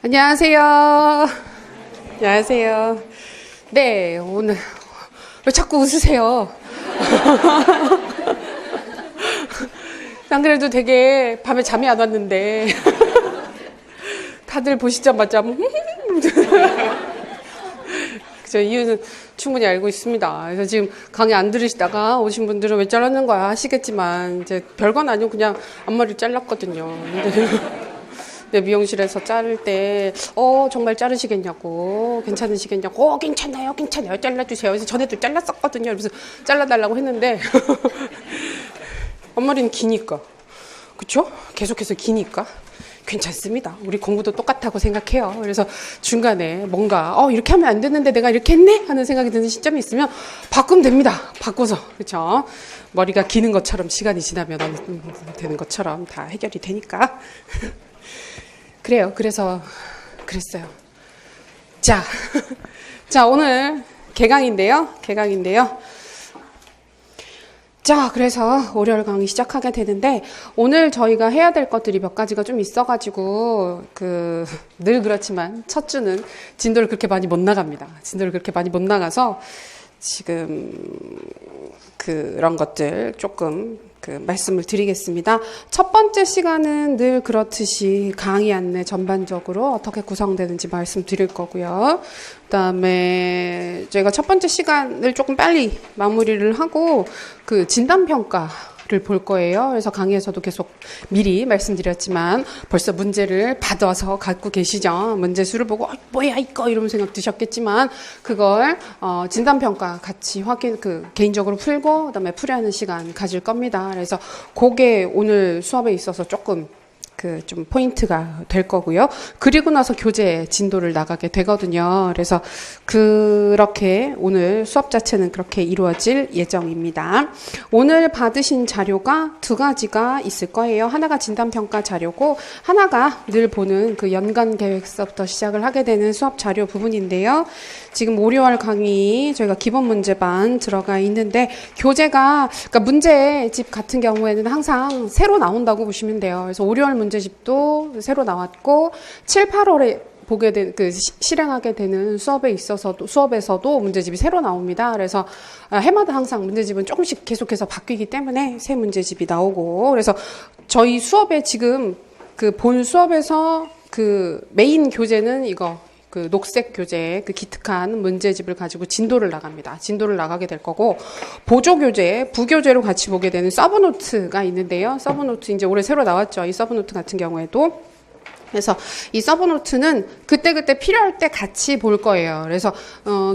안녕하세요. 안녕하세요. 네, 오늘 왜 자꾸 웃으세요? 안 그래도 되게 밤에 잠이 안 왔는데 다들 보시자마자 그죠? 이유는 충분히 알고 있습니다. 그래서 지금 강의 안 들으시다가 오신 분들은 왜 잘랐는 거야 하시겠지만 이제 별건 아니고 그냥 앞머리를 잘랐거든요. 근데 미용실에서 자를 때 정말 자르시겠냐고, 괜찮으시겠냐고, 괜찮아요 잘라주세요. 그래서 전에도 잘랐었거든요. 그래서 잘라달라고 했는데 앞머리는 기니까, 그쵸? 계속해서 기니까 괜찮습니다. 우리 공부도 똑같다고 생각해요. 그래서 중간에 뭔가 이렇게 하면 안 되는데 내가 이렇게 했네 하는 생각이 드는 시점이 있으면 바꾸면 됩니다. 바꿔서, 그쵸? 머리가 기는 것처럼 시간이 지나면 되는 것처럼 다 해결이 되니까. 그래요. 그래서 그랬어요. 자, 오늘 개강인데요. 자, 그래서 월요일 강의 시작하게 되는데, 오늘 저희가 해야 될 것들이 몇 가지가 좀 있어가지고, 늘 그렇지만, 첫 주는 진도를 그렇게 많이 못 나갑니다. 진도를 그렇게 많이 못 나가서, 지금, 그런 것들 조금, 말씀을 드리겠습니다. 첫 번째 시간은 늘 그렇듯이 강의 안내 전반적으로 어떻게 구성되는지 말씀드릴 거고요. 그 다음에 저희가 첫 번째 시간을 조금 빨리 마무리를 하고 진단평가를 볼 거예요. 그래서 강의에서도 계속 미리 말씀드렸지만 벌써 문제를 받아서 갖고 계시죠. 문제 수를 보고 뭐야 이거 이러면 생각 드셨겠지만 그걸 진단평가 같이 개인적으로 풀고 그다음에 풀이하는 시간 가질 겁니다. 그래서 그게 오늘 수업에 있어서 조금 좀 포인트가 될 거고요. 그리고 나서 교재 진도를 나가게 되거든요. 그래서 그렇게 오늘 수업 자체는 그렇게 이루어질 예정입니다. 오늘 받으신 자료가 두 가지가 있을 거예요. 하나가 진단평가 자료고 하나가 늘 보는 연간 계획서부터 시작을 하게 되는 수업 자료 부분인데요. 지금 5, 6월 강의 저희가 기본 문제반 들어가 있는데 교재가 문제집 같은 경우에는 항상 새로 나온다고 보시면 돼요. 그래서 5, 6월 문제집도 새로 나왔고 7, 8월에 보게 된 실행하게 되는 수업에서도 문제집이 새로 나옵니다. 그래서 해마다 항상 문제집은 조금씩 계속해서 바뀌기 때문에 새 문제집이 나오고 그래서 저희 수업에 지금 본 수업에서 메인 교재는 이거 녹색 교재, 기특한 문제집을 가지고 진도를 나갑니다. 진도를 나가게 될 거고, 보조 교재, 부교재로 같이 보게 되는 서브노트가 있는데요. 서브노트, 이제 올해 새로 나왔죠. 이 서브노트 같은 경우에도. 그래서 이 서브노트는 그때그때 필요할 때 같이 볼 거예요. 그래서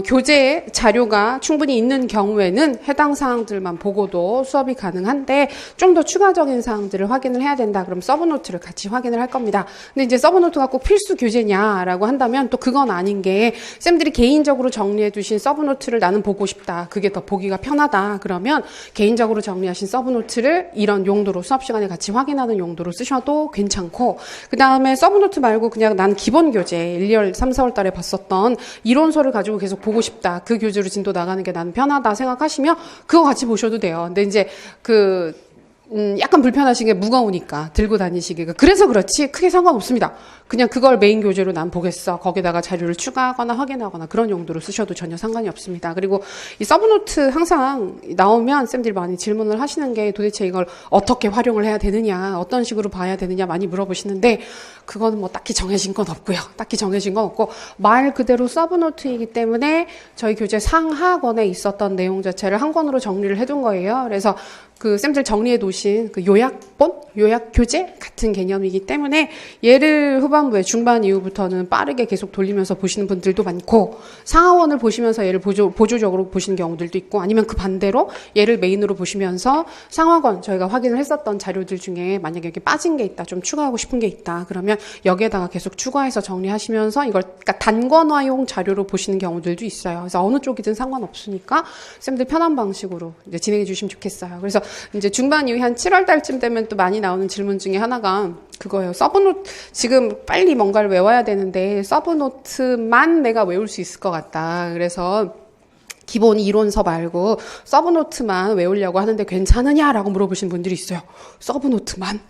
교재 자료가 충분히 있는 경우에는 해당 사항들만 보고도 수업이 가능한데 좀 더 추가적인 사항들을 확인을 해야 된다. 그럼 서브노트를 같이 확인을 할 겁니다. 근데 이제 서브노트가 꼭 필수 교재냐라고 한다면 또 그건 아닌 게 쌤들이 개인적으로 정리해 두신 서브노트를 나는 보고 싶다. 그게 더 보기가 편하다. 그러면 개인적으로 정리하신 서브노트를 이런 용도로 수업 시간에 같이 확인하는 용도로 쓰셔도 괜찮고 그 다음에 서브노트 말고 그냥 난 기본 교재 1, 2월, 3, 4월 달에 봤었던 이론서를 가지고 계속 보고 싶다. 그 교재로 진도 나가는 게 나는 편하다 생각하시면 그거 같이 보셔도 돼요. 근데 이제 약간 불편하신 게 무거우니까 들고 다니시기가 그래서 그렇지 크게 상관없습니다. 그냥 그걸 메인 교재로 난 보겠어. 거기다가 자료를 추가하거나 확인하거나 그런 용도로 쓰셔도 전혀 상관이 없습니다. 그리고 이 서브노트 항상 나오면 쌤들이 많이 질문을 하시는 게 도대체 이걸 어떻게 활용을 해야 되느냐, 어떤 식으로 봐야 되느냐 많이 물어보시는데 그건 뭐 딱히 정해진 건 없고요. 딱히 정해진 건 없고 말 그대로 서브노트이기 때문에 저희 교재 상하권에 있었던 내용 자체를 한 권으로 정리를 해둔 거예요. 그래서 쌤들 정리해 놓으신 요약본, 요약교재 같은 개념이기 때문에 얘를 후반부에 중반 이후부터는 빠르게 계속 돌리면서 보시는 분들도 많고 상하원을 보시면서 얘를 보조적으로 보시는 경우들도 있고 아니면 그 반대로 얘를 메인으로 보시면서 상하권 저희가 확인을 했었던 자료들 중에 만약에 여기 빠진 게 있다, 좀 추가하고 싶은 게 있다 그러면 여기에다가 계속 추가해서 정리하시면서 이걸 단권화용 자료로 보시는 경우들도 있어요. 그래서 어느 쪽이든 상관없으니까 쌤들 편한 방식으로 이제 진행해 주시면 좋겠어요. 그래서 이제 중반 이후 한 7월 달쯤 되면 또 많이 나오는 질문 중에 하나가 그거예요. 서브노트 지금 빨리 뭔가를 외워야 되는데 서브노트만 내가 외울 수 있을 것 같다. 그래서 기본 이론서 말고 서브노트만 외우려고 하는데 괜찮으냐라고 물어보신 분들이 있어요. 서브노트만?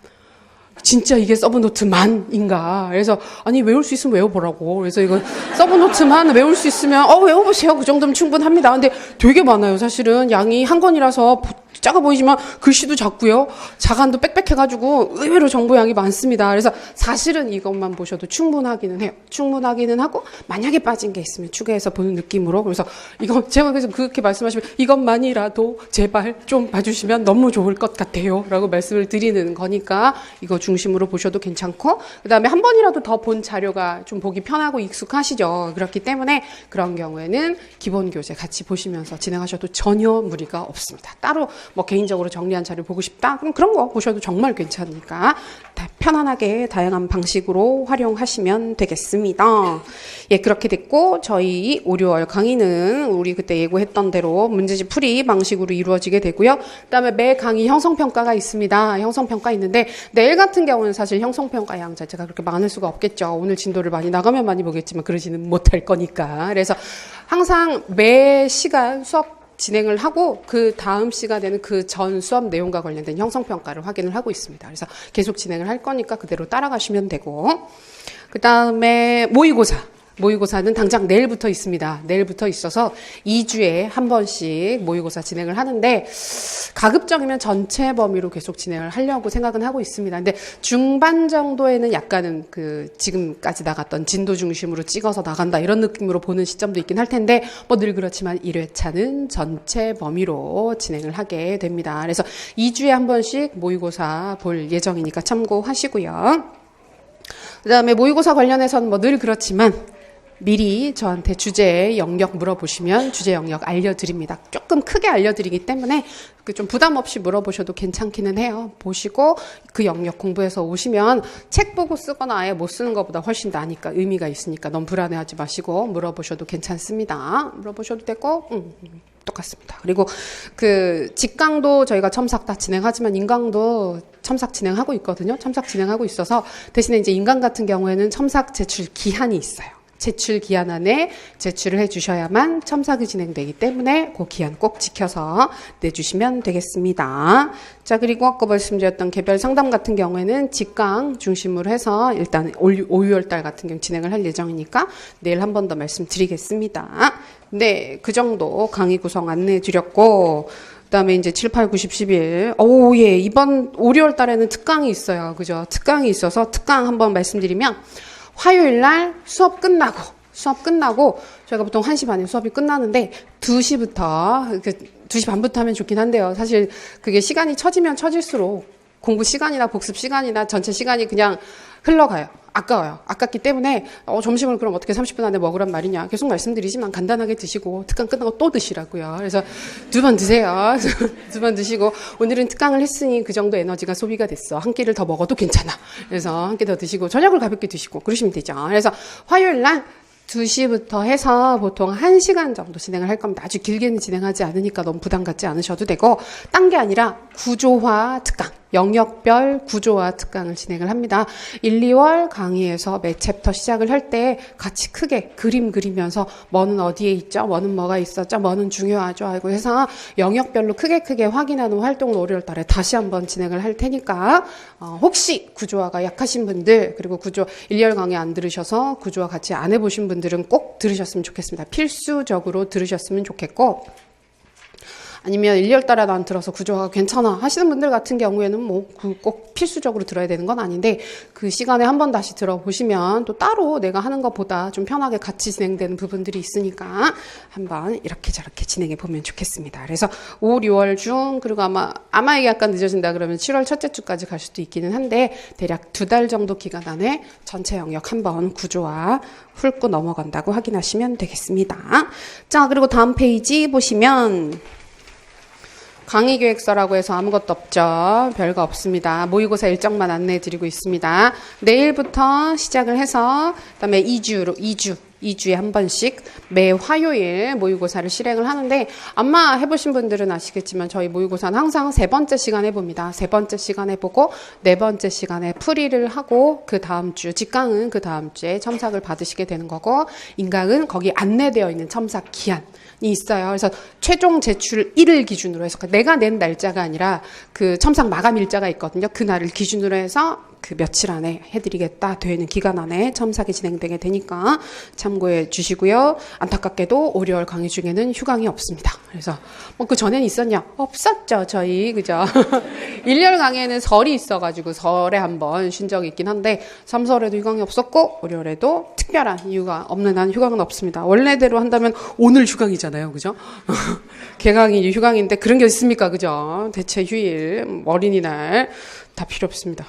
진짜 이게 서브노트만인가? 그래서 아니 외울 수 있으면 외워보라고. 그래서 이거 서브노트만 외울 수 있으면 외워보세요. 그 정도면 충분합니다. 근데 되게 많아요. 사실은 양이 한 권이라서 작아 보이지만 글씨도 작고요. 자간도 빽빽해가지고 의외로 정보량이 많습니다. 그래서 사실은 이것만 보셔도 충분하기는 해요. 충분하기는 하고 만약에 빠진 게 있으면 추가해서 보는 느낌으로. 그래서 이거 제가 그래서 그렇게 말씀하시면 이것만이라도 제발 좀 봐주시면 너무 좋을 것 같아요. 라고 말씀을 드리는 거니까 이거 중심으로 보셔도 괜찮고, 그 다음에 한 번이라도 더 본 자료가 좀 보기 편하고 익숙하시죠. 그렇기 때문에 그런 경우에는 기본 교재 같이 보시면서 진행하셔도 전혀 무리가 없습니다. 따로 뭐 개인적으로 정리한 자료 보고 싶다? 그럼 그런 거 보셔도 정말 괜찮으니까 편안하게 다양한 방식으로 활용하시면 되겠습니다. 예, 그렇게 됐고 저희 5, 6월 강의는 우리 그때 예고했던 대로 문제집 풀이 방식으로 이루어지게 되고요. 그다음에 매 강의 형성평가가 있습니다. 형성평가 있는데 내일 같은 경우는 사실 형성평가 양 자체가 그렇게 많을 수가 없겠죠. 오늘 진도를 많이 나가면 많이 보겠지만 그러지는 못할 거니까. 그래서 항상 매 시간 수업 진행을 하고 그 다음 시간에는 그 전 수업 내용과 관련된 형성평가를 확인을 하고 있습니다. 그래서 계속 진행을 할 거니까 그대로 따라가시면 되고, 그 다음에 모의고사는 당장 내일부터 있습니다. 내일부터 있어서 2주에 한 번씩 모의고사 진행을 하는데 가급적이면 전체 범위로 계속 진행을 하려고 생각은 하고 있습니다. 근데 중반 정도에는 약간은 그 지금까지 나갔던 진도 중심으로 찍어서 나간다 이런 느낌으로 보는 시점도 있긴 할 텐데 뭐 늘 그렇지만 1회차는 전체 범위로 진행을 하게 됩니다. 그래서 2주에 한 번씩 모의고사 볼 예정이니까 참고하시고요. 그 다음에 모의고사 관련해서는 뭐 늘 그렇지만 미리 저한테 주제 영역 물어보시면 주제 영역 알려드립니다. 조금 크게 알려드리기 때문에 좀 부담 없이 물어보셔도 괜찮기는 해요. 보시고 그 영역 공부해서 오시면 책 보고 쓰거나 아예 못 쓰는 것보다 훨씬 나으니까 의미가 있으니까 너무 불안해하지 마시고 물어보셔도 괜찮습니다. 물어보셔도 되고 똑같습니다. 그리고 그 직강도 저희가 첨삭 다 진행하지만 인강도 첨삭 진행하고 있거든요. 첨삭 진행하고 있어서 대신에 이제 인강 같은 경우에는 첨삭 제출 기한이 있어요. 제출 기한 안에 제출을 해주셔야만 첨삭이 진행되기 때문에 그 기한 꼭 지켜서 내주시면 되겠습니다. 자, 그리고 아까 말씀드렸던 개별 상담 같은 경우에는 직강 중심으로 해서 일단 5, 6월 달 같은 경우 진행을 할 예정이니까 내일 한 번 더 말씀드리겠습니다. 네, 그 정도 강의 구성 안내해 드렸고, 그다음에 이제 7, 8, 9, 10, 11. 예, 이번 5, 6월 달에는 특강이 있어요. 그죠? 특강이 있어서 특강 한번 말씀드리면 화요일 날 수업 끝나고 저희가 보통 1시 반에 수업이 끝나는데 2시부터 2시 반부터 하면 좋긴 한데요. 사실 그게 시간이 처지면 처질수록 공부 시간이나 복습 시간이나 전체 시간이 그냥 흘러가요. 아까워요. 아깝기 때문에 점심을 그럼 어떻게 30분 안에 먹으란 말이냐. 계속 말씀드리지만 간단하게 드시고 특강 끝나고 또 드시라고요. 그래서 2번 드세요. 2번 드시고 오늘은 특강을 했으니 그 정도 에너지가 소비가 됐어. 한 끼를 더 먹어도 괜찮아. 그래서 한 끼 더 드시고 저녁을 가볍게 드시고 그러시면 되죠. 그래서 화요일 날 2시부터 해서 보통 1시간 정도 진행을 할 겁니다. 아주 길게는 진행하지 않으니까 너무 부담 갖지 않으셔도 되고, 딴 게 아니라 구조화 특강, 영역별 구조화 특강을 진행을 합니다. 1, 2월 강의에서 매 챕터 시작을 할 때 같이 크게 그림 그리면서 뭐는 어디에 있죠? 뭐는 뭐가 있었죠? 뭐는 중요하죠? 하고 해서 영역별로 크게 확인하는 활동을 5월 달에 다시 한번 진행을 할 테니까 혹시 구조화가 약하신 분들, 그리고 구조 1월 강의 안 들으셔서 구조화 같이 안 해보신 분들은 꼭 들으셨으면 좋겠습니다. 필수적으로 들으셨으면 좋겠고, 아니면 1월 달에 난 들어서 구조화가 괜찮아 하시는 분들 같은 경우에는 뭐 꼭 필수적으로 들어야 되는 건 아닌데 그 시간에 한번 다시 들어보시면 또 따로 내가 하는 것보다 좀 편하게 같이 진행되는 부분들이 있으니까 한번 이렇게 저렇게 진행해 보면 좋겠습니다. 그래서 5, 6월 중, 그리고 아마 이게 약간 늦어진다 그러면 7월 첫째 주까지 갈 수도 있기는 한데 대략 2달 정도 기간 안에 전체 영역 한번 구조화 훑고 넘어간다고 확인하시면 되겠습니다. 자, 그리고 다음 페이지 보시면 강의계획서라고 해서 아무것도 없죠. 별거 없습니다. 모의고사 일정만 안내해드리고 있습니다. 내일부터 시작을 해서 그다음에 2주에 한 번씩 매 화요일 모의고사를 실행을 하는데 아마 해보신 분들은 아시겠지만 저희 모의고사는 항상 3번째 시간 해봅니다. 3번째 시간 해보고 4번째 시간에 풀이를 하고 그 다음 주, 직강은 그 다음 주에 첨삭을 받으시게 되는 거고 인강은 거기 안내되어 있는 첨삭 기한 있어요. 그래서 최종 제출 일을 기준으로 해서 내가 낸 날짜가 아니라 그 첨삭 마감 일자가 있거든요. 그 날을 기준으로 해서 그 며칠 안에 해드리겠다 되는 기간 안에 첨삭이 진행되게 되니까 참고해 주시고요. 안타깝게도 5, 6월 강의 중에는 휴강이 없습니다. 그래서 뭐 그 전에는 있었냐? 없었죠, 저희. 그죠? 1월 강의에는 설이 있어가지고 설에 한번 쉰 적이 있긴 한데 3설에도 휴강이 없었고 5, 6월에도 특별한 이유가 없는 한 휴강은 없습니다. 원래대로 한다면 오늘 휴강이잖아요. 그죠? 개강이 휴강인데 그런 게 있습니까? 그죠? 대체 휴일, 어린이날 다 필요 없습니다.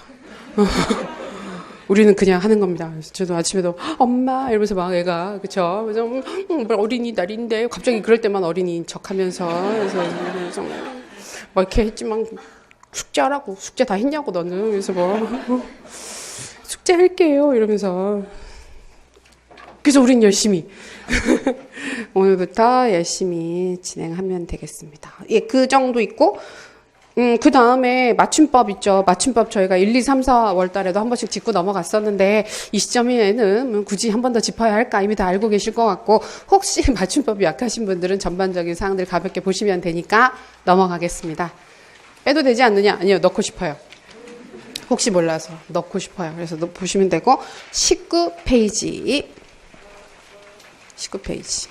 우리는 그냥 하는 겁니다. 그래서 저도 아침에도 엄마 이러면서 막 애가 그쵸? 그래서 어린이날인데 갑자기 그럴 때만 어린이 척하면서 그래서 막 이렇게 했지만 숙제하라고 숙제 다 했냐고 너는 그래서 뭐 숙제 할게요 이러면서 그래서 우린 열심히 오늘부터 열심히 진행하면 되겠습니다. 예, 그 정도 있고. 그 다음에 맞춤법 있죠. 맞춤법 저희가 1, 2, 3, 4월 달에도 한 번씩 짚고 넘어갔었는데 이 시점에는 굳이 한 번 더 짚어야 할까 이미 다 알고 계실 것 같고 혹시 맞춤법이 약하신 분들은 전반적인 사항들 가볍게 보시면 되니까 넘어가겠습니다. 빼도 되지 않느냐? 아니요. 넣고 싶어요. 혹시 몰라서 넣고 싶어요. 그래서 보시면 되고 19페이지 19페이지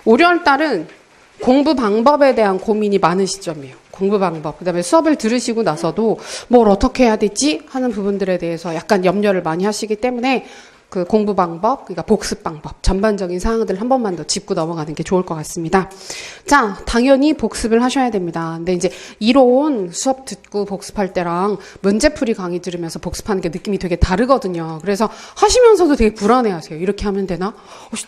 5, 6월 달은 공부 방법에 대한 고민이 많은 시점이에요. 공부 방법. 그다음에 수업을 들으시고 나서도 뭘 어떻게 해야 되지? 하는 부분들에 대해서 약간 염려를 많이 하시기 때문에 그 공부 방법, 그러니까 복습 방법, 전반적인 사항들 한 번만 더 짚고 넘어가는 게 좋을 것 같습니다. 자, 당연히 복습을 하셔야 됩니다. 근데 이제 이론 수업 듣고 복습할 때랑 문제풀이 강의 들으면서 복습하는 게 느낌이 되게 다르거든요. 그래서 하시면서도 되게 불안해하세요. 이렇게 하면 되나?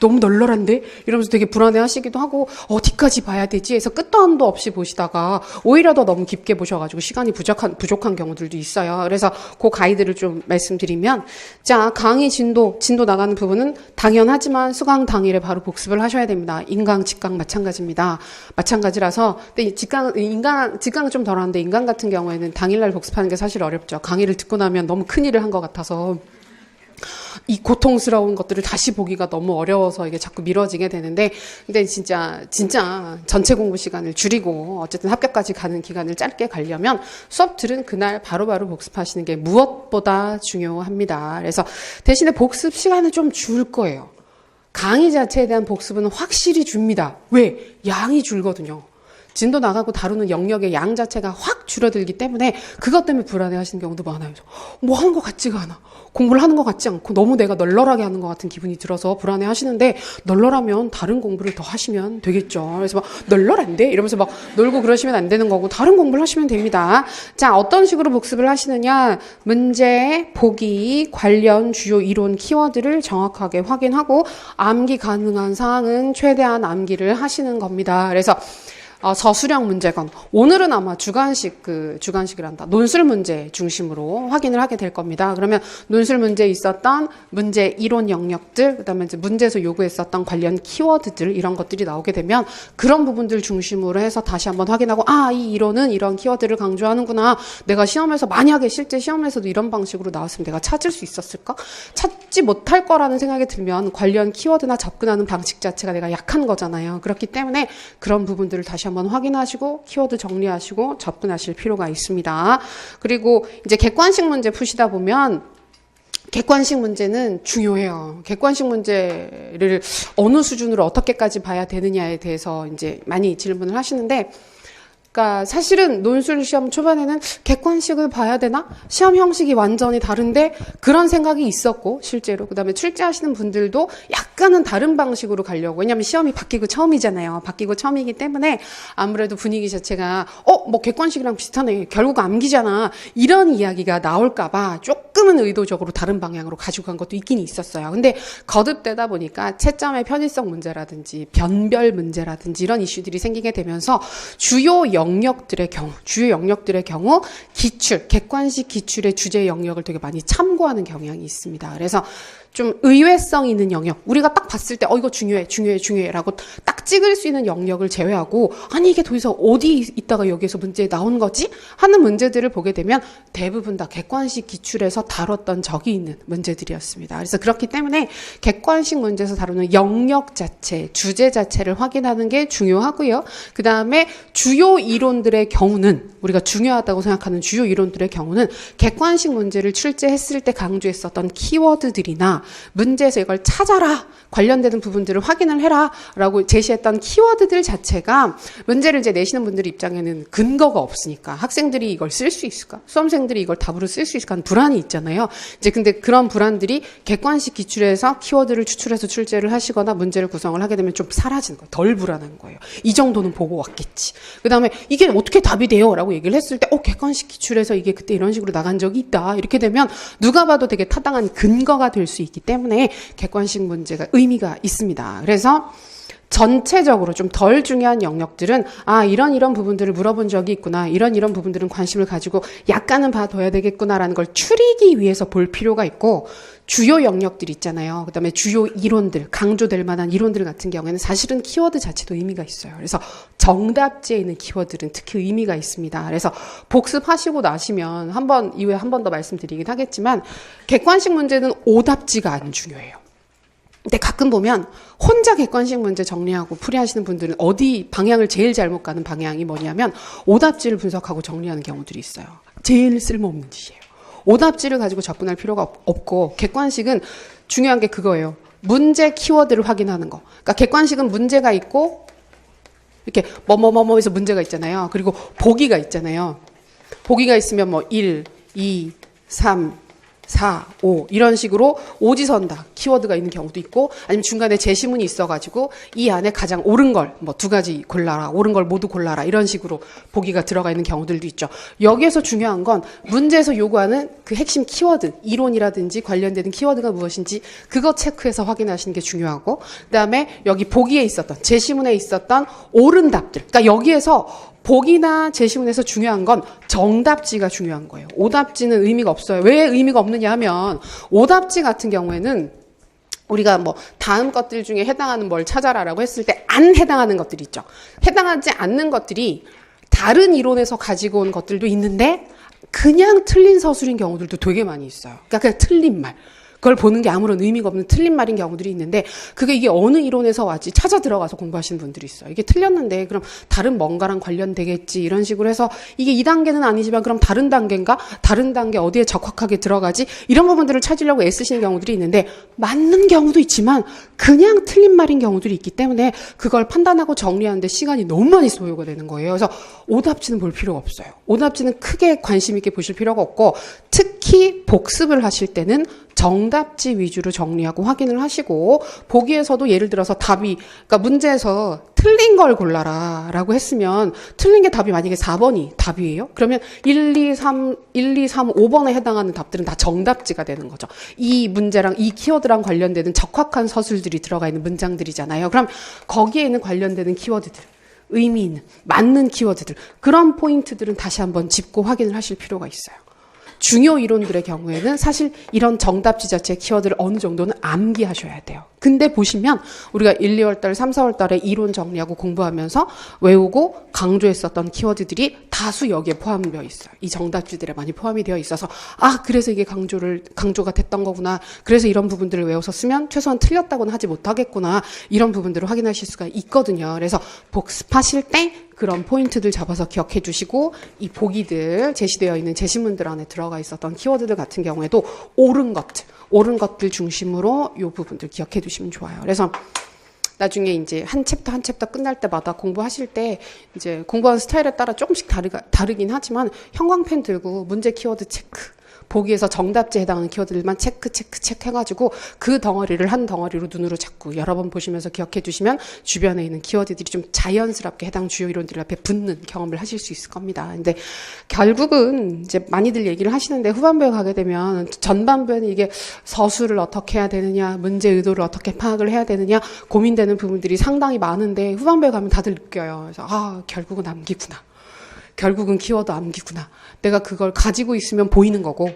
너무 널널한데? 이러면서 되게 불안해하시기도 하고 어디까지 봐야 되지? 해서 끝도 한도 없이 보시다가 오히려 더 너무 깊게 보셔가지고 시간이 부족한 경우들도 있어요. 그래서 그 가이드를 좀 말씀드리면 자, 강의 진도 나가는 부분은 당연하지만 수강 당일에 바로 복습을 하셔야 됩니다. 인강, 직강 마찬가지입니다. 마찬가지라서 근데 직강은 좀 덜한데 인강 같은 경우에는 당일날 복습하는 게 사실 어렵죠. 강의를 듣고 나면 너무 큰일을 한 것 같아서 이 고통스러운 것들을 다시 보기가 너무 어려워서 이게 자꾸 미뤄지게 되는데 근데 진짜 전체 공부 시간을 줄이고 어쨌든 합격까지 가는 기간을 짧게 가려면 수업 들은 그날 바로바로 복습하시는 게 무엇보다 중요합니다. 그래서 대신에 복습 시간을 좀 줄 거예요. 강의 자체에 대한 복습은 확실히 줍니다. 왜? 양이 줄거든요. 진도 나가고 다루는 영역의 양 자체가 확 줄어들기 때문에 그것 때문에 불안해하시는 경우도 많아요. 뭐 하는 것 같지가 않아. 공부를 하는 것 같지 않고 너무 내가 널널하게 하는 것 같은 기분이 들어서 불안해하시는데 널널하면 다른 공부를 더 하시면 되겠죠. 그래서 막 널널한데? 이러면서 막 놀고 그러시면 안 되는 거고 다른 공부를 하시면 됩니다. 자, 어떤 식으로 복습을 하시느냐. 문제, 보기, 관련 주요 이론 키워드를 정확하게 확인하고 암기 가능한 사항은 최대한 암기를 하시는 겁니다. 그래서 서술형 문제건 오늘은 아마 주관식이란다. 논술 문제 중심으로 확인을 하게 될 겁니다. 그러면 논술 문제에 있었던 문제 이론 영역들, 그다음에 이제 문제에서 요구했었던 관련 키워드들 이런 것들이 나오게 되면 그런 부분들 중심으로 해서 다시 한번 확인하고 이 이론은 이런 키워드를 강조하는구나. 내가 시험에서 만약에 실제 시험에서도 이런 방식으로 나왔으면 내가 찾을 수 있었을까? 찾지 못할 거라는 생각이 들면 관련 키워드나 접근하는 방식 자체가 내가 약한 거잖아요. 그렇기 때문에 그런 부분들을 다시 한번 확인하시고 키워드 정리하시고 접근하실 필요가 있습니다. 그리고 이제 객관식 문제 푸시다 보면 객관식 문제는 중요해요. 객관식 문제를 어느 수준으로 어떻게까지 봐야 되느냐에 대해서 이제 많이 질문을 하시는데 그러니까 사실은 논술 시험 초반에는 객관식을 봐야 되나? 시험 형식이 완전히 다른데 그런 생각이 있었고 실제로 그다음에 출제하시는 분들도 약간은 다른 방식으로 가려고 왜냐하면 시험이 바뀌고 처음이잖아요. 바뀌고 처음이기 때문에 아무래도 분위기 자체가 뭐 객관식이랑 비슷하네. 결국 암기잖아. 이런 이야기가 나올까 봐 조금은 의도적으로 다른 방향으로 가지고 간 것도 있긴 있었어요. 근데 거듭되다 보니까 채점의 편의성 문제라든지 변별 문제라든지 이런 이슈들이 생기게 되면서 주요 영역들의 경우 객관식 기출의 주제 영역을 되게 많이 참고하는 경향이 있습니다. 그래서 좀 의외성 있는 영역, 우리가 딱 봤을 때 이거 중요해라고 딱 찍을 수 있는 영역을 제외하고 아니 이게 도대체 어디 있다가 여기에서 문제에 나온 거지? 하는 문제들을 보게 되면 대부분 다 객관식 기출에서 다뤘던 적이 있는 문제들이었습니다. 그래서 그렇기 때문에 객관식 문제에서 다루는 영역 자체, 주제 자체를 확인하는 게 중요하고요. 그 다음에 주요 이론들의 경우는 우리가 중요하다고 생각하는 주요 이론들의 경우는 객관식 문제를 출제했을 때 강조했었던 키워드들이나 문제에서 이걸 찾아라, 관련되는 부분들을 확인을 해라 라고 제시했던 키워드들 자체가 문제를 이제 내시는 분들 입장에는 근거가 없으니까 학생들이 이걸 쓸 수 있을까? 수험생들이 이걸 답으로 쓸 수 있을까 하는 불안이 있잖아요. 이제 근데 그런 불안들이 객관식 기출에서 키워드를 추출해서 출제를 하시거나 문제를 구성을 하게 되면 좀 사라지는 거예요. 덜 불안한 거예요. 이 정도는 보고 왔겠지. 그 다음에 이게 어떻게 답이 돼요? 라고 얘기를 했을 때 객관식 기출에서 이게 그때 이런 식으로 나간 적이 있다. 이렇게 되면 누가 봐도 되게 타당한 근거가 될 수 있기 때문에 객관식 문제가 의미가 있습니다. 그래서 전체적으로 좀 덜 중요한 영역들은 이런 부분들을 물어본 적이 있구나. 이런 부분들은 관심을 가지고 약간은 봐둬야 되겠구나라는 걸 추리기 위해서 볼 필요가 있고 주요 영역들 있잖아요. 그다음에 주요 이론들, 강조될 만한 이론들 같은 경우에는 사실은 키워드 자체도 의미가 있어요. 그래서 정답지에 있는 키워드들은 특히 의미가 있습니다. 그래서 복습하시고 나시면 이후에 한 번 더 말씀드리긴 하겠지만 객관식 문제는 오답지가 안 중요해요. 근데 가끔 보면 혼자 객관식 문제 정리하고 풀이하시는 분들은 어디 방향을 제일 잘못 가는 방향이 뭐냐면 오답지를 분석하고 정리하는 경우들이 있어요. 제일 쓸모없는 짓이에요. 오답지를 가지고 접근할 필요가 없고 객관식은 중요한 게 그거예요. 문제 키워드를 확인하는 거. 그러니까 객관식은 문제가 있고 이렇게 뭐뭐뭐뭐에서 문제가 있잖아요. 그리고 보기가 있잖아요. 보기가 있으면 1, 2, 3, 4, 5 이런 식으로 오지선다 키워드가 있는 경우도 있고 아니면 중간에 제시문이 있어가지고 이 안에 가장 옳은 걸 2가지 골라라, 옳은 걸 모두 골라라 이런 식으로 보기가 들어가 있는 경우들도 있죠. 여기에서 중요한 건 문제에서 요구하는 그 핵심 키워드, 이론이라든지 관련되는 키워드가 무엇인지 그거 체크해서 확인하시는 게 중요하고 그다음에 여기 보기에 있었던 제시문에 있었던 옳은 답들, 그러니까 여기에서 보기나 제시문에서 중요한 건 정답지가 중요한 거예요. 오답지는 의미가 없어요. 왜 의미가 없느냐 하면 오답지 같은 경우에는 우리가 다음 것들 중에 해당하는 뭘 찾아라라고 했을 때 안 해당하는 것들이 있죠. 해당하지 않는 것들이 다른 이론에서 가지고 온 것들도 있는데 그냥 틀린 서술인 경우들도 되게 많이 있어요. 그러니까 그냥 틀린 말. 그걸 보는 게 아무런 의미가 없는 틀린 말인 경우들이 있는데 이게 어느 이론에서 왔지 찾아 들어가서 공부하시는 분들이 있어요. 이게 틀렸는데 그럼 다른 뭔가랑 관련되겠지 이런 식으로 해서 이게 2단계는 아니지만 그럼 다른 단계인가? 다른 단계 어디에 적확하게 들어가지? 이런 부분들을 찾으려고 애쓰시는 경우들이 있는데 맞는 경우도 있지만 그냥 틀린 말인 경우들이 있기 때문에 그걸 판단하고 정리하는데 시간이 너무 많이 소요가 되는 거예요. 그래서 오답지는 볼 필요가 없어요. 오답지는 크게 관심 있게 보실 필요가 없고 특히 복습을 하실 때는 정답지 위주로 정리하고 확인을 하시고 보기에서도 예를 들어서 그러니까 문제에서 틀린 걸 골라라 라고 했으면 틀린 게 답이 만약에 4번이 답이에요? 그러면 1, 2, 3, 5번에 해당하는 답들은 다 정답지가 되는 거죠. 이 문제랑 이 키워드랑 관련되는 적확한 서술들이 들어가 있는 문장들이잖아요. 그럼 거기에 있는 관련되는 키워드들 의미 있는 맞는 키워드들 그런 포인트들은 다시 한번 짚고 확인을 하실 필요가 있어요. 중요 이론들의 경우에는 사실 이런 정답지 자체 키워드를 어느 정도는 암기하셔야 돼요. 근데 보시면 우리가 1, 2월 달, 3, 4월 달에 이론 정리하고 공부하면서 외우고 강조했었던 키워드들이 다수 여기에 포함되어 있어요. 이 정답지들에 많이 포함이 되어 있어서 그래서 이게 강조가 됐던 거구나. 그래서 이런 부분들을 외워서 쓰면 최소한 틀렸다고는 하지 못하겠구나. 이런 부분들을 확인하실 수가 있거든요. 그래서 복습하실 때 그런 포인트들 잡아서 기억해 주시고 이 보기들 제시되어 있는 제시문들 안에 들어가 있었던 키워드들 같은 경우에도 옳은 것들 중심으로 이 부분들 기억해 두시면 좋아요. 그래서 나중에 이제 한 챕터 끝날 때마다 공부하실 때 이제 공부하는 스타일에 따라 조금씩 다르긴 하지만 형광펜 들고 문제 키워드 체크 보기에서 정답지에 해당하는 키워드들만 체크 해가지고 그 덩어리를 한 덩어리로 눈으로 자꾸 여러 번 보시면서 기억해 두시면 주변에 있는 키워드들이 좀 자연스럽게 해당 주요 이론들 앞에 붙는 경험을 하실 수 있을 겁니다. 근데 결국은 이제 많이들 얘기를 하시는데 후반부에 가게 되면 전반부에는 이게 서술을 어떻게 해야 되느냐, 문제 의도를 어떻게 파악을 해야 되느냐 고민되는 부분들이 상당히 많은데 후반부에 가면 다들 느껴요. 그래서 결국은 암기구나. 결국은 키워드 암기구나. 내가 그걸 가지고 있으면 보이는 거고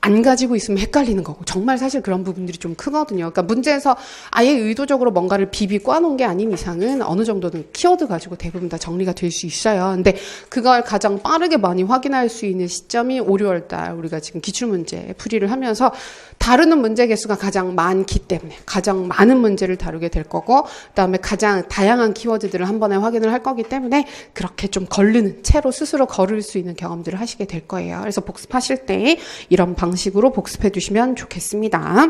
안 가지고 있으면 헷갈리는 거고 정말 사실 그런 부분들이 좀 크거든요. 그러니까 문제에서 아예 의도적으로 뭔가를 비비 꽈놓은 게 아닌 이상은 어느 정도는 키워드 가지고 대부분 다 정리가 될 수 있어요. 근데 그걸 가장 빠르게 많이 확인할 수 있는 시점이 5, 6월 달 우리가 지금 기출문제 풀이를 하면서 다루는 문제 개수가 가장 많기 때문에 가장 많은 문제를 다루게 될 거고 그다음에 가장 다양한 키워드들을 한 번에 확인을 할 거기 때문에 그렇게 좀 걸르는 채로 스스로 걸을 수 있는 경험들을 하시게 될 거예요. 그래서 복습하실 때 이런 방식으로 복습해 주시면 좋겠습니다.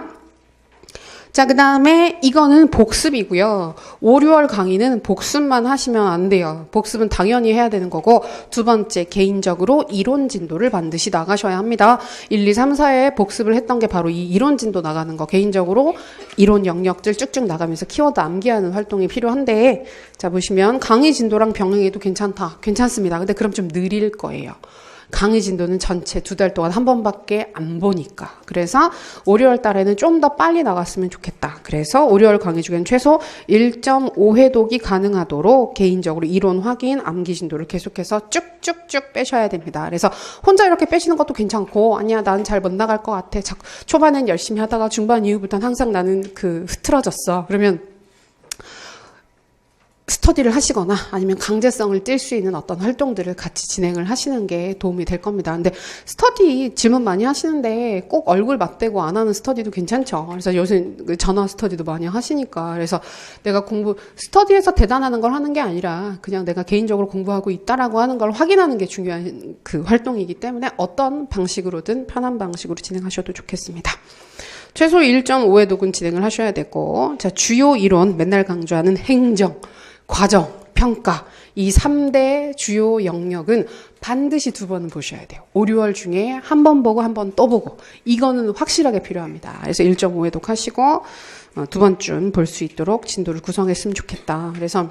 자, 그 다음에 이거는 복습이고요. 5, 6월 강의는 복습만 하시면 안 돼요. 복습은 당연히 해야 되는 거고 두 번째 개인적으로 이론 진도를 반드시 나가셔야 합니다. 1, 2, 3, 4에 복습을 했던 게 바로 이 이론 진도 나가는 거. 개인적으로 이론 영역들 쭉쭉 나가면서 키워드 암기하는 활동이 필요한데 자, 보시면 강의 진도랑 병행해도 괜찮습니다. 근데 그럼 좀 느릴 거예요. 강의 진도는 전체 2달 동안 한 번밖에 안 보니까. 그래서 5, 6월 달에는 좀 더 빨리 나갔으면 좋겠다. 그래서 5, 6월 강의 중엔 최소 1.5회독이 가능하도록 개인적으로 이론 확인, 암기 진도를 계속해서 쭉쭉쭉 빼셔야 됩니다. 그래서 혼자 이렇게 빼시는 것도 괜찮고 아니야 나는 잘 못 나갈 것 같아. 초반엔 열심히 하다가 중반 이후부터는 항상 나는 흐트러졌어. 그러면 스터디를 하시거나 아니면 강제성을 띨 수 있는 어떤 활동들을 같이 진행을 하시는 게 도움이 될 겁니다. 근데 스터디 질문 많이 하시는데 꼭 얼굴 맞대고 안 하는 스터디도 괜찮죠. 그래서 요새 전화 스터디도 많이 하시니까 그래서 내가 스터디에서 대단하는 걸 하는 게 아니라 그냥 내가 개인적으로 공부하고 있다라고 하는 걸 확인하는 게 중요한 그 활동이기 때문에 어떤 방식으로든 편한 방식으로 진행하셔도 좋겠습니다. 최소 1.5회독은 진행을 하셔야 되고 자 주요 이론 맨날 강조하는 행정 과정, 평가 이 3대 주요 영역은 반드시 2번은 보셔야 돼요. 5, 6월 중에 한 번 보고 한 번 또 보고 이거는 확실하게 필요합니다. 그래서 1.5회독 하시고 2번쯤 볼 수 있도록 진도를 구성했으면 좋겠다. 그래서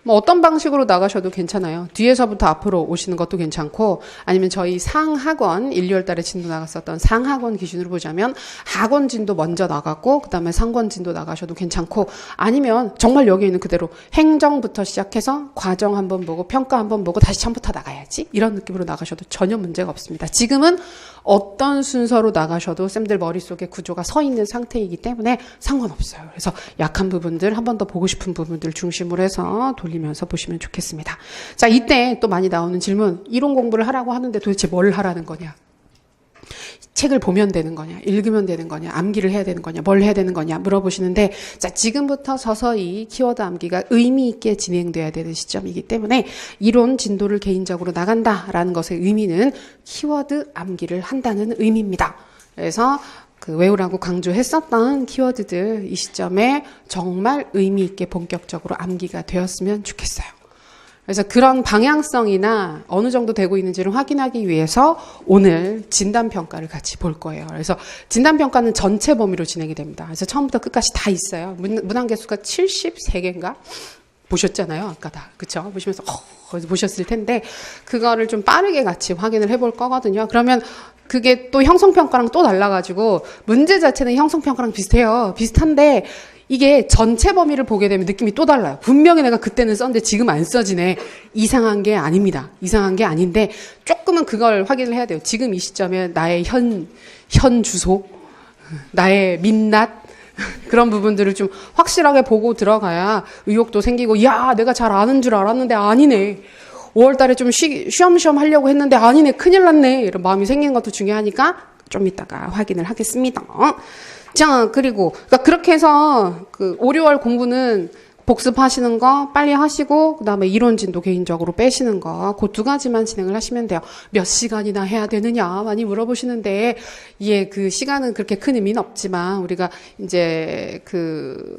뭐 어떤 방식으로 나가셔도 괜찮아요. 뒤에서부터 앞으로 오시는 것도 괜찮고 아니면 저희 상학원 1, 2월 달에 진도 나갔었던 상학원 기준으로 보자면 학원 진도 먼저 나가고 그 다음에 상권 진도 나가셔도 괜찮고 아니면 정말 여기 있는 그대로 행정부터 시작해서 과정 한번 보고 평가 한번 보고 다시 처음부터 나가야지 이런 느낌으로 나가셔도 전혀 문제가 없습니다. 지금은 어떤 순서로 나가셔도 쌤들 머릿속에 구조가 서 있는 상태이기 때문에 상관없어요. 그래서 약한 부분들 한 번 더 보고 싶은 부분들 중심으로 해서 돌리면서 보시면 좋겠습니다. 자, 이때 또 많이 나오는 질문. 이론 공부를 하라고 하는데 도대체 뭘 하라는 거냐? 책을 보면 되는 거냐, 읽으면 되는 거냐, 암기를 해야 되는 거냐, 뭘 해야 되는 거냐 물어보시는데 자 지금부터 서서히 키워드 암기가 의미 있게 진행돼야 되는 시점이기 때문에 이론 진도를 개인적으로 나간다라는 것의 의미는 키워드 암기를 한다는 의미입니다. 그래서 외우라고 강조했었던 키워드들 이 시점에 정말 의미 있게 본격적으로 암기가 되었으면 좋겠어요. 그래서 그런 방향성이나 어느 정도 되고 있는지를 확인하기 위해서 오늘 진단평가를 같이 볼 거예요. 그래서 진단평가는 전체 범위로 진행이 됩니다. 그래서 처음부터 끝까지 다 있어요. 문항개수가 73개인가? 보셨잖아요. 아까 다. 그쵸? 보시면서, 보셨을 텐데, 그거를 좀 빠르게 같이 확인을 해볼 거거든요. 그러면 그게 또 형성평가랑 또 달라가지고, 문제 자체는 형성평가랑 비슷해요. 비슷한데, 이게 전체 범위를 보게 되면 느낌이 또 달라요. 분명히 내가 그때는 썼는데 지금 안 써지네. 이상한 게 아닙니다. 이상한 게 아닌데 조금은 그걸 확인을 해야 돼요. 지금 이 시점에 나의 현 주소, 나의 민낯 그런 부분들을 좀 확실하게 보고 들어가야 의욕도 생기고 야 내가 잘 아는 줄 알았는데 아니네. 5월 달에 좀 쉬엄쉬엄 하려고 했는데 아니네. 큰일 났네. 이런 마음이 생기는 것도 중요하니까 좀 이따가 확인을 하겠습니다. 자, 그러니까 그렇게 해서 5, 6월 공부는 복습하시는 거 빨리 하시고 그다음에 이론 진도 개인적으로 빼시는 거 그 2가지만 진행을 하시면 돼요. 몇 시간이나 해야 되느냐 많이 물어보시는데 그 시간은 그렇게 큰 의미는 없지만 우리가 이제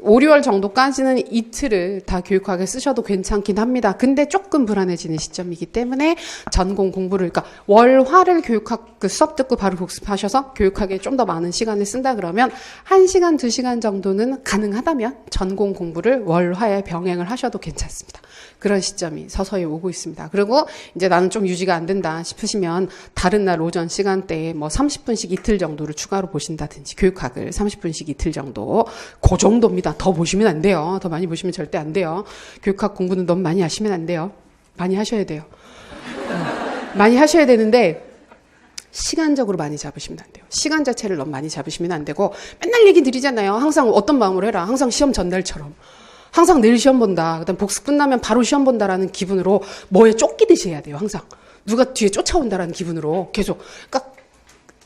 5, 6월 정도까지는 이틀을 다 교육학에 쓰셔도 괜찮긴 합니다. 근데 조금 불안해지는 시점이기 때문에 전공 공부를 그러니까 월화를 교육학 수업 듣고 바로 복습하셔서 교육학에 좀 더 많은 시간을 쓴다 그러면 1시간, 2시간 정도는 가능하다면 전공 공부를 월화에 병행을 하셔도 괜찮습니다. 그런 시점이 서서히 오고 있습니다. 그리고 이제 나는 좀 유지가 안 된다 싶으시면 다른 날 오전 시간대에 뭐 30분씩 이틀 정도를 추가로 보신다든지 교육학을 30분씩 이틀 정도 그 정도입니다. 더 보시면 안 돼요. 더 많이 보시면 절대 안 돼요. 교육학 공부는 너무 많이 하시면 안 돼요. 많이 하셔야 돼요. 많이 하셔야 되는데 시간적으로 많이 잡으시면 안 돼요. 시간 자체를 너무 많이 잡으시면 안 되고 맨날 얘기 드리잖아요. 항상 어떤 마음으로 해라. 항상 시험 전날처럼. 항상 내일 시험 본다. 그다음 복습 끝나면 바로 시험 본다라는 기분으로 뭐에 쫓기듯이 해야 돼요. 항상. 누가 뒤에 쫓아온다라는 기분으로 계속. 그러니까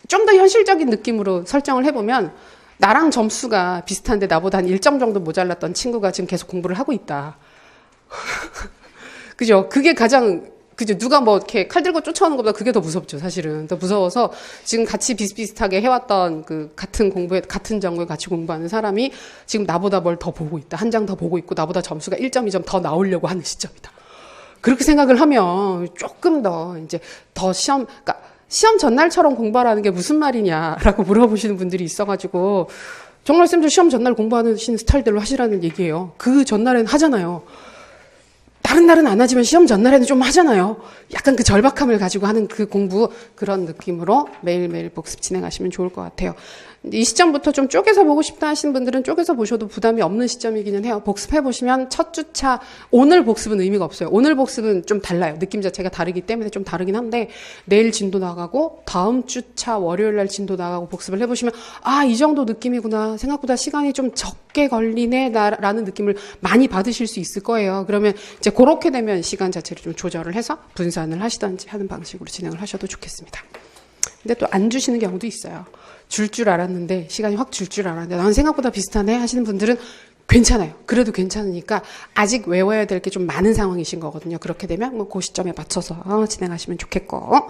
좀 더 현실적인 느낌으로 설정을 해보면 나랑 점수가 비슷한데 나보다 한 1점 정도 모자랐던 친구가 지금 계속 공부를 하고 있다. 그죠? 그게 가장 그죠? 누가 뭐 이렇게 칼 들고 쫓아오는 것보다 그게 더 무섭죠, 사실은. 더 무서워서 지금 같이 비슷비슷하게 해왔던 그 같은 전공에 같이 공부하는 사람이 지금 나보다 뭘 더 보고 있다. 한 장 더 보고 있고 나보다 점수가 1점, 2점 더 나오려고 하는 시점이다. 그렇게 생각을 하면 조금 더 이제 더 그러니까 시험 전날처럼 공부하라는 게 무슨 말이냐라고 물어보시는 분들이 있어가지고 정말 쌤들 시험 전날 공부하는 스타일대로 하시라는 얘기예요. 그 전날에는 하잖아요. 다른 날은 안 하지만 시험 전날에는 좀 하잖아요. 약간 그 절박함을 가지고 하는 그 공부 그런 느낌으로 매일매일 복습 진행하시면 좋을 것 같아요. 이 시점부터 좀 쪼개서 보고 싶다 하시는 분들은 쪼개서 보셔도 부담이 없는 시점이기는 해요. 복습해보시면 첫 주차 오늘 복습은 의미가 없어요. 오늘 복습은 좀 달라요. 느낌 자체가 다르기 때문에 좀 다르긴 한데 내일 진도 나가고 다음 주차 월요일 날 진도 나가고 복습을 해보시면 아, 이 정도 느낌이구나. 생각보다 시간이 좀 적게 걸리네 라는 느낌을 많이 받으실 수 있을 거예요. 그러면 이제 그렇게 되면 시간 자체를 좀 조절을 해서 분산을 하시던지 하는 방식으로 진행을 하셔도 좋겠습니다. 근데 또 안 주시는 경우도 있어요. 줄 알았는데 시간이 확 줄 알았는데 난 생각보다 비슷하네 하시는 분들은 괜찮아요. 그래도 괜찮으니까 아직 외워야 될 게 좀 많은 상황이신 거거든요. 그렇게 되면 뭐 그 시점에 맞춰서 진행하시면 좋겠고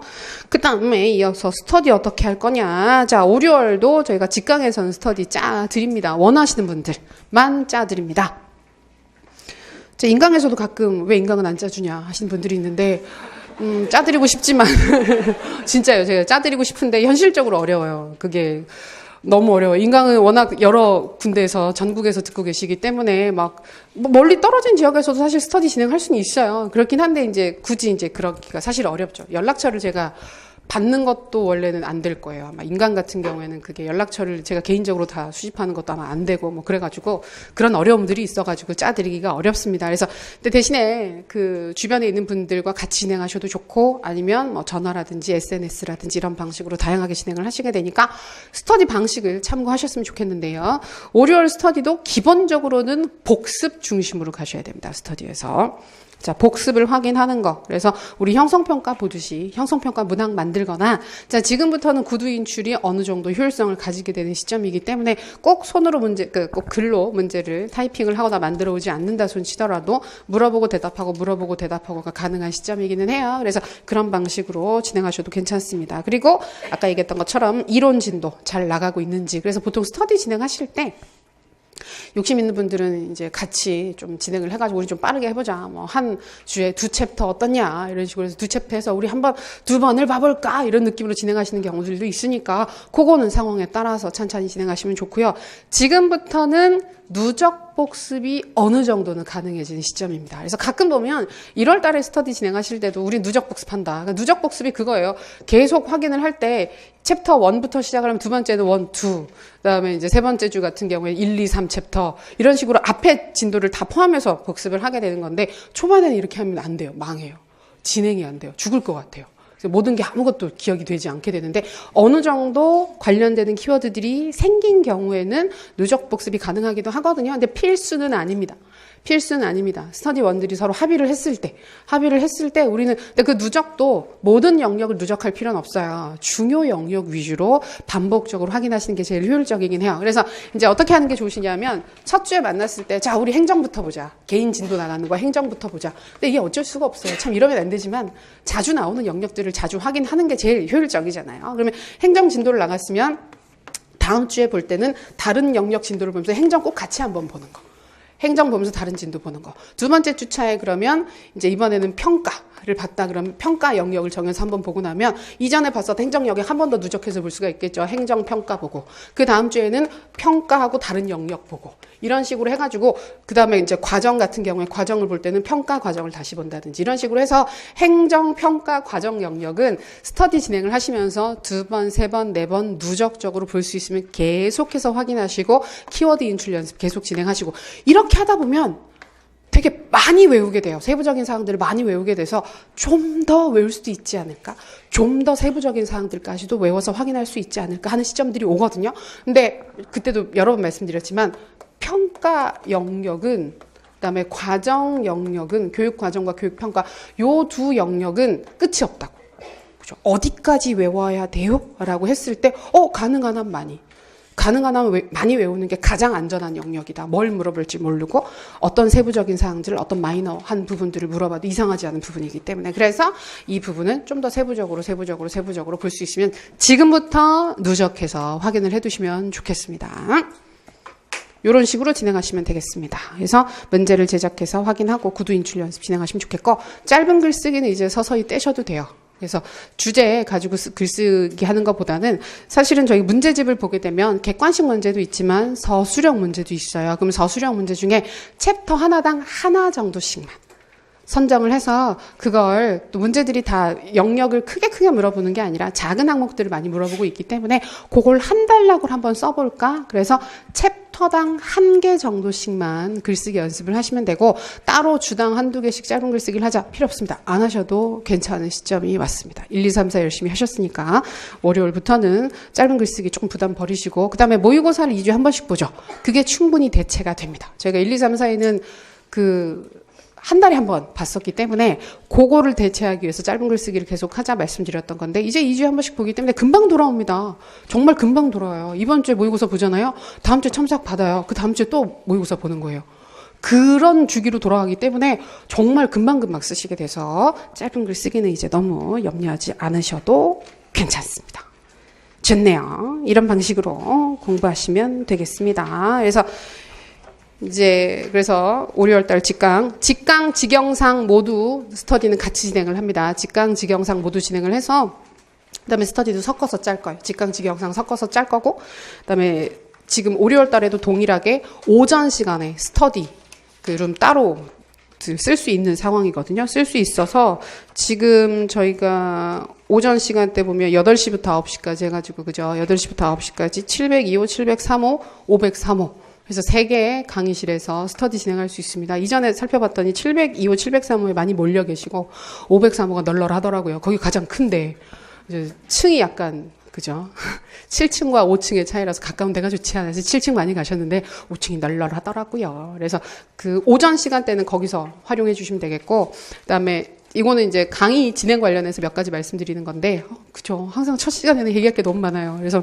그 다음에 이어서 스터디 어떻게 할 거냐. 자, 5, 6월도 저희가 직강에서는 스터디 짜 드립니다. 원하시는 분들만 짜 드립니다. 인강에서도 가끔 왜 인강은 안 짜주냐 하시는 분들이 있는데 짜드리고 싶지만 진짜요. 제가 짜드리고 싶은데 현실적으로 어려워요. 그게 너무 어려워요. 인강은 워낙 여러 군데에서 전국에서 듣고 계시기 때문에 막 멀리 떨어진 지역에서도 사실 스터디 진행할 수는 있어요. 그렇긴 한데 이제 굳이 이제 그러기가 사실 어렵죠. 연락처를 제가 받는 것도 원래는 안 될 거예요. 아마 인강 같은 경우에는 그게 연락처를 제가 개인적으로 다 수집하는 것도 아마 안 되고 뭐 그래가지고 그런 어려움들이 있어가지고 짜드리기가 어렵습니다. 그래서 근데 대신에 그 주변에 있는 분들과 같이 진행하셔도 좋고 아니면 뭐 전화라든지 SNS라든지 이런 방식으로 다양하게 진행을 하시게 되니까 스터디 방식을 참고하셨으면 좋겠는데요. 5, 6월 스터디도 기본적으로는 복습 중심으로 가셔야 됩니다. 스터디에서. 자, 복습을 확인하는 거. 그래서 우리 형성평가 보듯이 형성평가 문항 만들거나 자, 지금부터는 구두 인출이 어느 정도 효율성을 가지게 되는 시점이기 때문에 꼭 손으로 꼭 글로 문제를 타이핑을 하거나 만들어 오지 않는다 손 치더라도 물어보고 대답하고가 가능한 시점이기는 해요. 그래서 그런 방식으로 진행하셔도 괜찮습니다. 그리고 아까 얘기했던 것처럼 이론 진도 잘 나가고 있는지. 그래서 보통 스터디 진행하실 때 욕심 있는 분들은 이제 같이 좀 진행을 해가지고 우리 좀 빠르게 해보자. 뭐 한 주에 2챕터 어떻냐 이런 식으로 해서 2챕터에서 우리 한번 2번을 봐볼까 이런 느낌으로 진행하시는 경우들도 있으니까 그거는 상황에 따라서 찬찬히 진행하시면 좋고요. 지금부터는 누적 복습이 어느 정도는 가능해지는 시점입니다. 그래서 가끔 보면 1월 달에 스터디 진행하실 때도 우리 누적 복습한다. 그러니까 누적 복습이 그거예요. 계속 확인을 할 때 챕터 1부터 시작을 하면 두 번째는 1, 2, 그다음에 이제 세 번째 주 같은 경우에 1, 2, 3 챕터 이런 식으로 앞에 진도를 다 포함해서 복습을 하게 되는 건데 초반에는 이렇게 하면 안 돼요. 망해요. 진행이 안 돼요. 죽을 것 같아요. 모든 게 아무것도 기억이 되지 않게 되는데 어느 정도 관련되는 키워드들이 생긴 경우에는 누적 복습이 가능하기도 하거든요. 근데 필수는 아닙니다. 필수는 아닙니다. 스터디 원들이 서로 합의를 했을 때 우리는 근데 그 누적도 모든 영역을 누적할 필요는 없어요. 중요 영역 위주로 반복적으로 확인하시는 게 제일 효율적이긴 해요. 그래서 이제 어떻게 하는 게 좋으시냐면 첫 주에 만났을 때 자, 우리 행정부터 보자. 개인 진도 나가는 거 행정부터 보자. 근데 이게 어쩔 수가 없어요. 참 이러면 안 되지만 자주 나오는 영역들을 자주 확인하는 게 제일 효율적이잖아요. 그러면 행정 진도를 나갔으면 다음 주에 볼 때는 다른 영역 진도를 보면서 행정 꼭 같이 한번 보는 거. 행정 보면서 다른 진도 보는 거. 두 번째 주차에 그러면 이제 이번에는 평가를 봤다 그러면 평가 영역을 정해서 한번 보고 나면 이전에 봤었던 행정 영역 한 번 더 누적해서 볼 수가 있겠죠. 행정 평가 보고. 그 다음 주에는 평가하고 다른 영역 보고. 이런 식으로 해가지고 그 다음에 이제 과정 같은 경우에 과정을 볼 때는 평가 과정을 다시 본다든지 이런 식으로 해서 행정 평가 과정 영역은 스터디 진행을 하시면서 2번, 3번, 4번 누적적으로 볼 수 있으면 계속해서 확인하시고 키워드 인출 연습 계속 진행하시고 이렇게 하다 보면 되게 많이 외우게 돼요. 세부적인 사항들을 많이 외우게 돼서 좀 더 외울 수도 있지 않을까? 좀 더 세부적인 사항들까지도 외워서 확인할 수 있지 않을까 하는 시점들이 오거든요. 근데 그때도 여러 번 말씀드렸지만 평가 영역은, 그다음에 과정 영역은, 교육 과정과 교육 평가 요 두 영역은 끝이 없다고. 그죠? 어디까지 외워야 돼요? 라고 했을 때 가능한 한 많이. 가능한 한 많이 외우는 게 가장 안전한 영역이다. 뭘 물어볼지 모르고 어떤 세부적인 사항들을, 어떤 마이너한 부분들을 물어봐도 이상하지 않은 부분이기 때문에, 그래서 이 부분은 좀 더 세부적으로 볼 수 있으면 지금부터 누적해서 확인을 해두시면 좋겠습니다. 이런 식으로 진행하시면 되겠습니다. 그래서 문제를 제작해서 확인하고 구두 인출 연습 진행하시면 좋겠고, 짧은 글쓰기는 이제 서서히 떼셔도 돼요. 그래서 주제 가지고 글쓰기 하는 것보다는 사실은 저희 문제집을 보게 되면 객관식 문제도 있지만 서술형 문제도 있어요. 그럼 서술형 문제 중에 챕터 하나당 하나 정도씩만 선정을 해서 그걸 또 문제들이 다 영역을 크게 물어보는 게 아니라 작은 항목들을 많이 물어보고 있기 때문에 그걸 한 단락을 한번 써볼까? 그래서 챕터당 1개 정도씩만 글쓰기 연습을 하시면 되고, 따로 주당 1-2개씩 짧은 글쓰기를 하자 필요 없습니다. 안 하셔도 괜찮은 시점이 왔습니다. 1, 2, 3, 4 열심히 하셨으니까 월요일부터는 짧은 글쓰기 조금 부담 버리시고, 그 다음에 모의고사를 2주에 한 번씩 보죠. 그게 충분히 대체가 됩니다. 저희가 1, 2, 3, 4에는 한 달에 한 번 봤었기 때문에 그거를 대체하기 위해서 짧은 글쓰기를 계속 하자 말씀드렸던 건데, 이제 2주에 한 번씩 보기 때문에 금방 돌아옵니다. 정말 금방 돌아와요. 이번 주에 모의고사 보잖아요. 다음 주에 첨삭 받아요. 그 다음 주에 또 모의고사 보는 거예요. 그런 주기로 돌아가기 때문에 정말 금방금방 쓰시게 돼서 짧은 글쓰기는 이제 너무 염려하지 않으셔도 괜찮습니다. 좋네요. 이런 방식으로 공부하시면 되겠습니다. 그래서 5, 6월달 직강, 직영상 모두 스터디는 같이 진행을 합니다. 직강, 직영상 모두 진행을 해서, 그 다음에 스터디도 섞어서 짤 거예요. 직강, 직영상 섞어서 짤 거고, 그 다음에 지금 5, 6월달에도 동일하게 오전 시간에 스터디, 룸 따로 쓸 수 있는 상황이거든요. 쓸 수 있어서 지금 저희가 오전 시간대 보면 8시부터 9시까지 해가지고, 그죠? 8시부터 9시까지 702호, 703호, 503호. 그래서 3개의 강의실에서 스터디 진행할 수 있습니다. 이전에 살펴봤더니 702호, 703호에 많이 몰려 계시고 503호가 널널하더라고요. 거기 가장 큰데 이제 층이 약간, 그죠? 7층과 5층의 차이라서 가까운 데가 좋지 않아서 7층 많이 가셨는데 5층이 널널하더라고요. 그래서 그 오전 시간대는 거기서 활용해 주시면 되겠고, 그다음에 이거는 이제 강의 진행 관련해서 몇 가지 말씀드리는 건데, 그죠? 항상 첫 시간에는 얘기할 게 너무 많아요. 그래서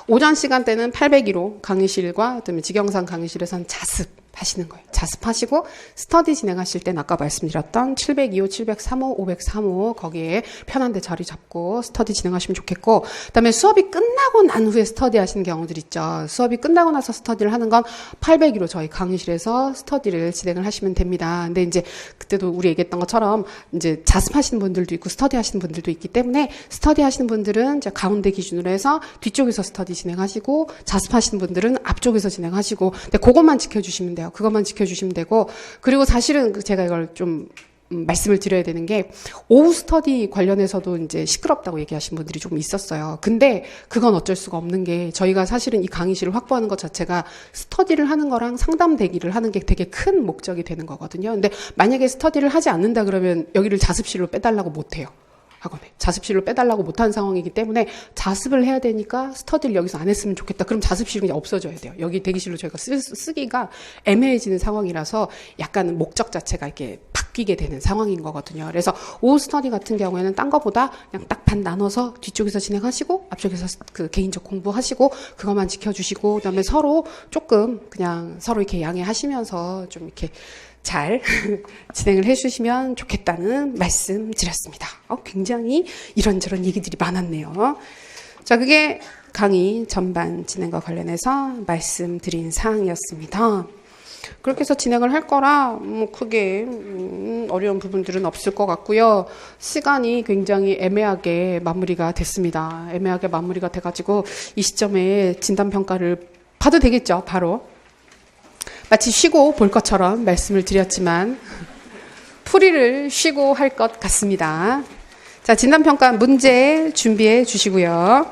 오전 시간대는 801호 강의실과 그다음에 직영상 강의실에서는 자습하시는 거예요. 자습하시고 스터디 진행하실 땐 아까 말씀드렸던 702호, 703호, 503호 거기에 편한 데 자리 잡고 스터디 진행하시면 좋겠고, 그다음에 수업이 끝나고 난 후에 스터디 하시는 경우들 있죠. 수업이 끝나고 나서 스터디를 하는 건 801호 저희 강의실에서 스터디를 진행을 하시면 됩니다. 근데 이제 그때도 우리 얘기했던 것처럼 이제 자습하시는 분들도 있고 스터디 하시는 분들도 있기 때문에, 스터디 하시는 분들은 이제 가운데 기준으로 해서 뒤쪽에서 스터디 진행하시고, 자습하시는 분들은 앞쪽에서 진행하시고, 근데 그것만 지켜주시면 돼요. 그것만 지켜주시면 되고, 그리고 사실은 제가 이걸 좀 말씀을 드려야 되는 게, 오후 스터디 관련해서도 이제 시끄럽다고 얘기하시는 분들이 조금 있었어요. 근데 그건 어쩔 수가 없는 게, 저희가 사실은 이 강의실을 확보하는 것 자체가 스터디를 하는 거랑 상담 대기를 하는 게 되게 큰 목적이 되는 거거든요. 근데 만약에 스터디를 하지 않는다 그러면 여기를 자습실로 빼달라고 못해요. 학원에 자습실로 빼달라고 못하는 상황이기 때문에, 자습을 해야 되니까 스터디를 여기서 안 했으면 좋겠다. 그럼 자습실은 그냥 없어져야 돼요. 여기 대기실로 저희가 쓰기가 애매해지는 상황이라서 약간 목적 자체가 이렇게 바뀌게 되는 상황인 거거든요. 그래서 오후 스터디 같은 경우에는 딴 거보다 그냥 딱 반 나눠서 뒤쪽에서 진행하시고 앞쪽에서 그 개인적 공부하시고 그것만 지켜주시고, 그다음에 서로 조금 그냥 서로 이렇게 양해하시면서 좀 이렇게 잘 진행을 해주시면 좋겠다는 말씀 드렸습니다. 굉장히 이런저런 얘기들이 많았네요. 자, 그게 강의 전반 진행과 관련해서 말씀드린 사항이었습니다. 그렇게 해서 진행을 할 거라 크게 어려운 부분들은 없을 것 같고요. 시간이 굉장히 애매하게 마무리가 됐습니다. 애매하게 마무리가 돼가지고 이 시점에 진단평가를 봐도 되겠죠, 바로. 마치 쉬고 볼 것처럼 말씀을 드렸지만 풀이를 쉬고 할 것 같습니다. 자, 진단평가 문제 준비해 주시고요.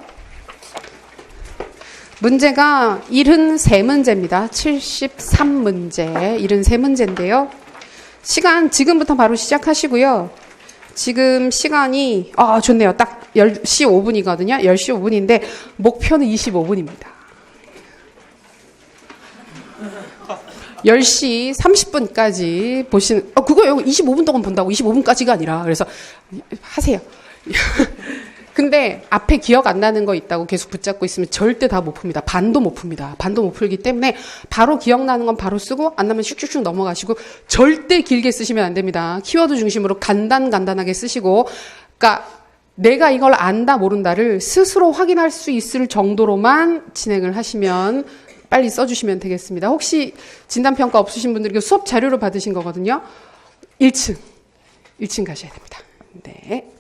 문제가 73문제입니다. 73문제, 73문제인데요. 시간 지금부터 바로 시작하시고요. 지금 시간이 좋네요. 딱 10시 5분이거든요. 10시 5분인데 목표는 25분입니다. 10시 30분까지 보시는 그거요. 25분 동안 본다고 25분까지가 아니라 그래서 하세요. 근데 앞에 기억 안 나는 거 있다고 계속 붙잡고 있으면 절대 다 못 풉니다. 반도 못 풉니다. 반도 못 풀기 때문에 바로 기억나는 건 바로 쓰고 안 나면 슉슉슉 넘어가시고 절대 길게 쓰시면 안 됩니다. 키워드 중심으로 간단하게 쓰시고 그러니까 내가 이걸 안다 모른다를 스스로 확인할 수 있을 정도로만 진행을 하시면 빨리 써주시면 되겠습니다. 혹시 진단평가 없으신 분들이 수업 자료로 받으신 거거든요. 1층 가셔야 됩니다. 네.